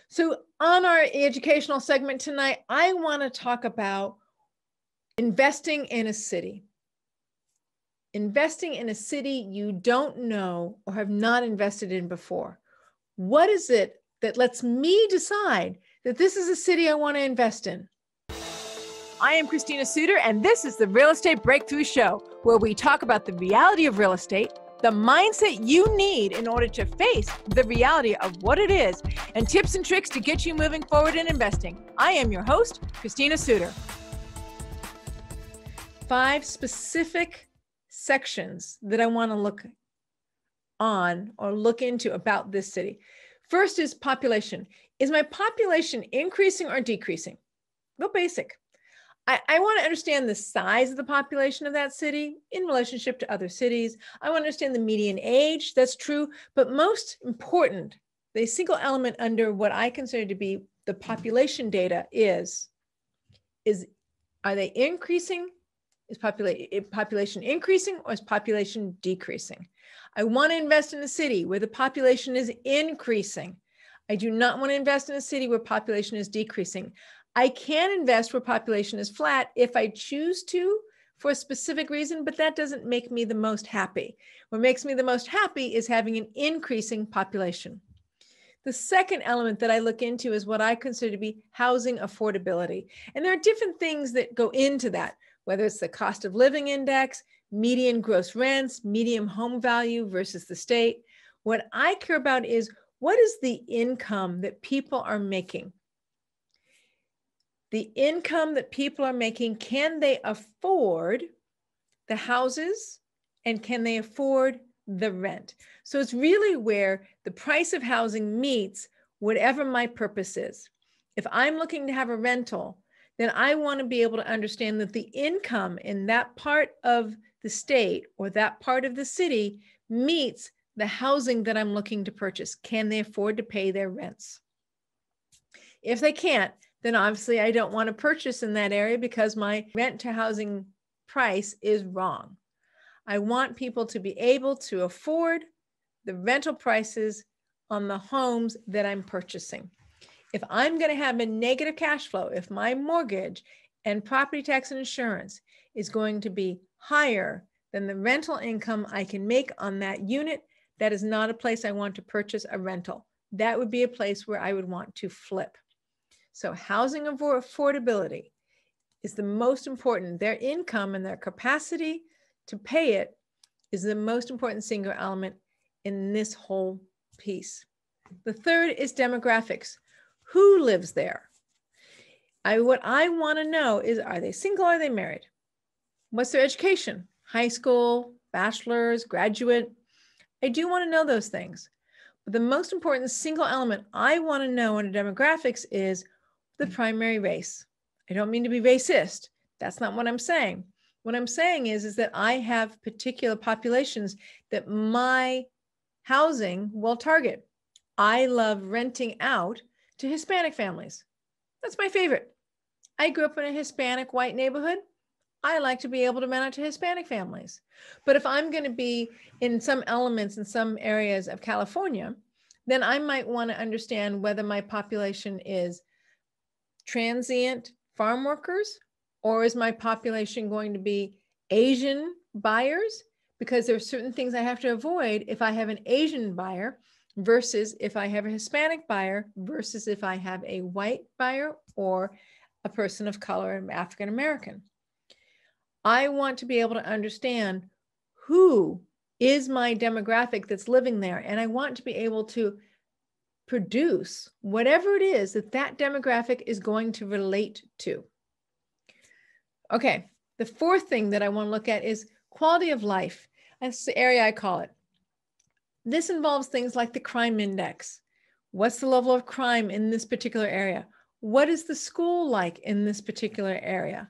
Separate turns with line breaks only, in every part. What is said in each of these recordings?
So on our educational segment tonight, I want to talk about investing in a city. Investing in a city you don't know or have not invested in before. What is it that lets me decide that this is a city I want to invest in? I am Christina Suter, and this is the Real Estate Breakthrough Show, where we talk about the reality of real estate, the mindset you need in order to face the reality of what it is, and tips and tricks to get you moving forward in investing. I am your host, Christina Suter. 5 specific sections that I want to look into about this city. First is population. Is my population increasing or decreasing? Real basic. I want to understand the size of the population of that city in relationship to other cities. I want to understand the median age. That's true. But most important, the single element under what I consider to be the population data is are they increasing? Is population increasing or is population decreasing? I want to invest in a city where the population is increasing. I do not want to invest in a city where population is decreasing. I can invest where population is flat if I choose to for a specific reason, but that doesn't make me the most happy. What makes me the most happy is having an increasing population. The second element that I look into is what I consider to be housing affordability. And there are different things that go into that, whether it's the cost of living index, median gross rents, median home value versus the state. What I care about is what is the income that people are making? The income that people are making, can they afford the houses and can they afford the rent? So it's really where the price of housing meets whatever my purpose is. If I'm looking to have a rental, then I want to be able to understand that the income in that part of the state or that part of the city meets the housing that I'm looking to purchase. Can they afford to pay their rents? If they can't, then obviously I don't want to purchase in that area because my rent to housing price is wrong. I want people to be able to afford the rental prices on the homes that I'm purchasing. If I'm going to have a negative cash flow, if my mortgage and property tax and insurance is going to be higher than the rental income I can make on that unit, that is not a place I want to purchase a rental. That would be a place where I would want to flip. So housing affordability is the most important. Their income and their capacity to pay it is the most important single element in this whole piece. The third is demographics. Who lives there? What I want to know is, are they single or are they married? What's their education? High school, bachelor's, graduate? I do want to know those things. But the most important single element I want to know in demographics is the primary race. I don't mean to be racist. That's not what I'm saying. What I'm saying is that I have particular populations that my housing will target. I love renting out to Hispanic families. That's my favorite. I grew up in a Hispanic white neighborhood. I like to be able to rent out to Hispanic families. But if I'm going to be in some elements in some areas of California, then I might want to understand whether my population is transient farm workers, or is my population going to be Asian buyers? Because there are certain things I have to avoid if I have an Asian buyer versus if I have a Hispanic buyer versus if I have a white buyer or a person of color, African American. I want to be able to understand who is my demographic that's living there, and I want to be able to produce whatever it is that that demographic is going to relate to. Okay, the fourth thing that I want to look at is quality of life. That's the area I call it. This involves things like the crime index. What's the level of crime in this particular area? What is the school like in this particular area?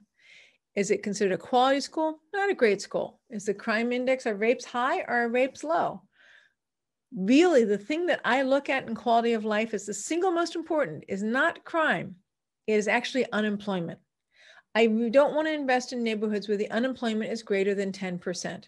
Is it considered a quality school? Not a great school. Is the crime index, are rapes high or are rapes low? Really, the thing that I look at in quality of life is the single most important is not crime. It is actually unemployment. I don't want to invest in neighborhoods where the unemployment is greater than 10%.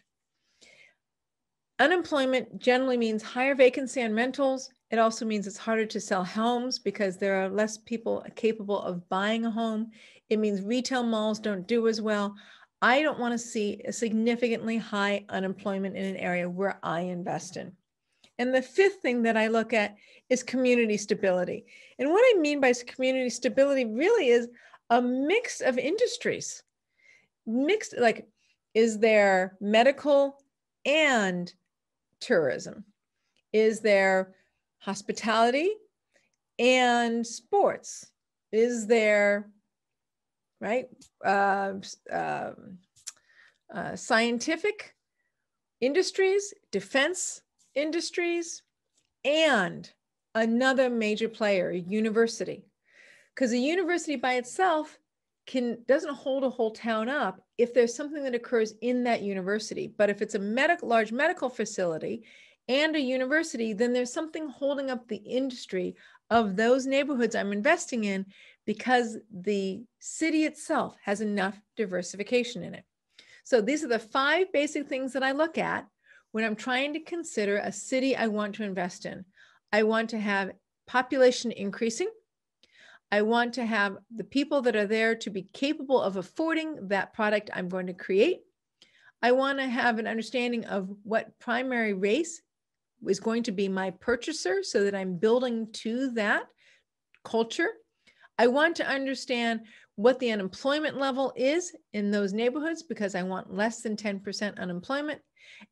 Unemployment generally means higher vacancy on rentals. It also means it's harder to sell homes because there are less people capable of buying a home. It means retail malls don't do as well. I don't want to see a significantly high unemployment in an area where I invest in. And the fifth thing that I look at is community stability. And what I mean by community stability really is a mix of industries. Mixed, like, is there medical and tourism? Is there hospitality and sports? Is there, right, scientific industries, defense industries, and another major player, a university? Because a university by itself doesn't hold a whole town up if there's something that occurs in that university. But if it's a large medical facility and a university, then there's something holding up the industry of those neighborhoods I'm investing in because the city itself has enough diversification in it. So these are the 5 basic things that I look at when I'm trying to consider a city I want to invest in. I want to have population increasing. I want to have the people that are there to be capable of affording that product I'm going to create. I want to have an understanding of what primary race is going to be my purchaser so that I'm building to that culture. I want to understand what the unemployment level is in those neighborhoods because I want less than 10% unemployment.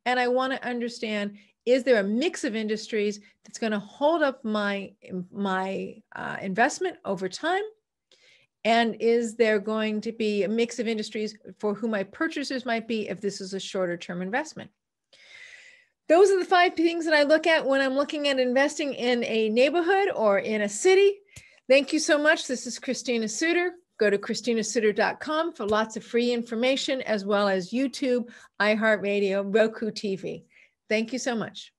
And I want to understand, is there a mix of industries that's going to hold up my investment over time? And is there going to be a mix of industries for who my purchasers might be if this is a shorter term investment? Those are the 5 things that I look at when I'm looking at investing in a neighborhood or in a city. Thank you so much. This is Christina Suter. Go to christinasuter.com for lots of free information, as well as YouTube, iHeartRadio, Roku TV. Thank you so much.